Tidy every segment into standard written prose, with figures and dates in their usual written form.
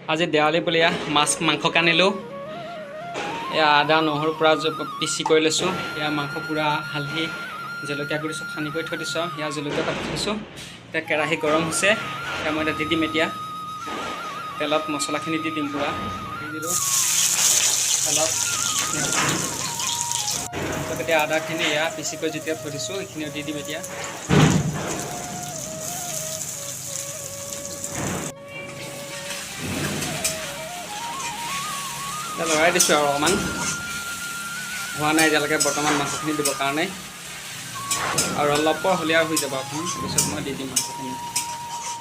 আজি দেৱালী বুলি মাংস আনিলোঁ। এয়া আদা নহৰু পূৰা পিচি কৰি লৈছোঁ। এয়া মাংস পূৰা হালধি জলকীয়া গুড়ি চব সানি কৰি থৈ দিছোঁ। সেয়া জলকীয়া কাটি থৈছোঁ। এতিয়া কেৰাহী গৰম হৈছে। এতিয়া মই দি দিম। এতিয়া তেলত মছলাখিনি দি দিম। পূৰা দি দিলোঁ তেলত। এতিয়া আদাখিনি এয়া পিচি কৰি যেতিয়া থৈ দিছোঁ এইখিনিও দি দিম। এতিয়া লৰাই দিছোঁ আৰু অকণমান হোৱা নাই এতিয়ালৈকে বৰ্তমান মাংসখিনি দিবৰ কাৰণে, আৰু অলপ হলিয়া হৈ যাব অকণমান পিছত মই দি দিম মাংসখিনি।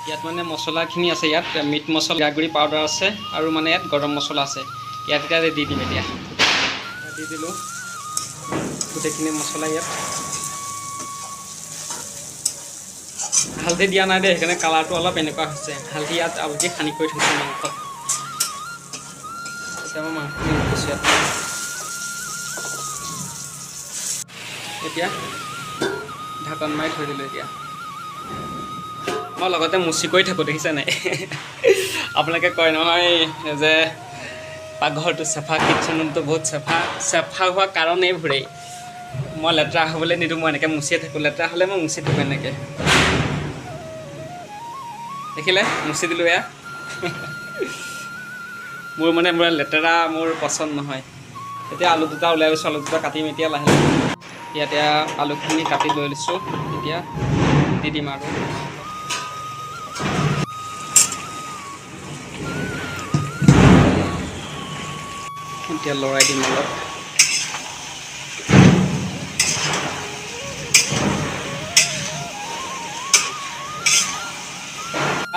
ইয়াত মানে মছলাখিনি আছে। ইয়াত মিট মছলা গুড়ি পাউডাৰ আছে আৰু মানে ইয়াত গৰম মছলা আছে। ইয়াত এতিয়া দি দিম। এতিয়া দি দিলোঁ গোটেইখিনি মছলা। ইয়াত হালধি দিয়া নাই দেই, সেইকাৰণে কালাৰটো অলপ এনেকুৱা হৈছে। হালধি ইয়াত অলৰেডি সানি কৰি থৈছোঁ মাংসত। এতিয়া মই মাংসখিনি দিছোঁ ইয়াত। এতিয়া ঢাকন মাৰি থৈ দিলোঁ। এতিয়া মই লগতে মুচি কৰি থাকোঁ, দেখিছে নাই? আপোনালোকে কয় নহয় যে পাকঘৰটো চাফা, কিটচেন ৰুমটো বহুত চাফা হোৱা কাৰণ এইবোৰেই। মই লেতেৰা হ'বলৈ নিদিওঁ, মই এনেকৈ মুচিয়ে থাকোঁ। লেতেৰা হ'লে মই মুচি থাকোঁ এনেকৈ। দেখিলে মুচি দিলোঁ। এয়া মোৰ মানে লেতেৰা মোৰ পচন্দ নহয়। এতিয়া আলু দুটা উলিয়াই লৈছোঁ। আলু দুটা কাটিম এতিয়া লাহে লাহে। ইয়াতে আলুখিনি কাটি লৈ লৈছোঁ। এতিয়া দি দিম আৰু এতিয়া লৰাই দিম অলপ।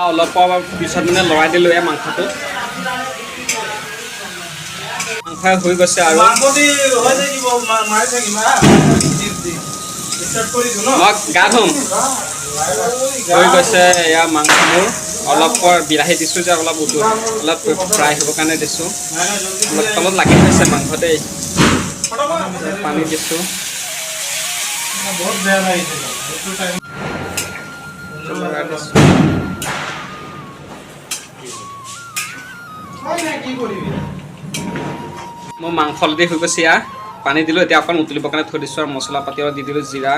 অলপ পিছত মানে লৰাই দিলোঁ এই মাংসটো। মাংস হৈ গৈছে আৰু মই গা ধুম হৈ গৈছে। এয়া মাংস মোৰ অলপ বিলাহী দিছোঁ যে অলপ ফ্ৰাই হ'বৰ কাৰণে দিছোঁ। অলপ তলত লাগি গৈছে মাংস দেই। পানী দিছোঁ। মোৰ মাংস অলৰেডি হৈ গৈছে। ইয়াৰ পানী দিলোঁ। এতিয়া অকণ উতলিবৰ কাৰণে থৈ দিছোঁ আৰু মছলা পাতি অলপ দি দিলোঁ। জিৰা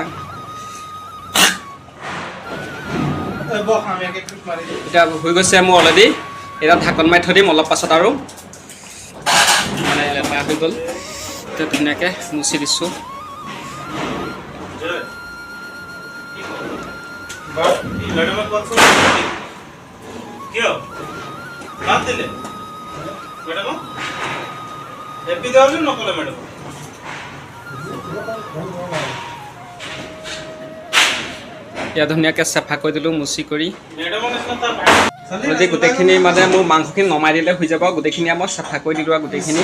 এতিয়া হৈ গৈছে মোৰ অলৰেডি। এতিয়া ঢাকন মাৰি থৈ দিম অলপ পাছত আৰু মানে লেতেৰা হৈ গ'ল। এতিয়া ধুনীয়াকৈ মুচি দিছোঁ। এতিয়া ধুনীয়াকৈ চাফা কৰি দিলোঁ মুচি কৰি। গোটেইখিনি মানে মোৰ মাংসখিনি নমাই দিলে হৈ যাব। গোটেইখিনি মই চাফা কৰি দিলোঁ আৰু গোটেইখিনি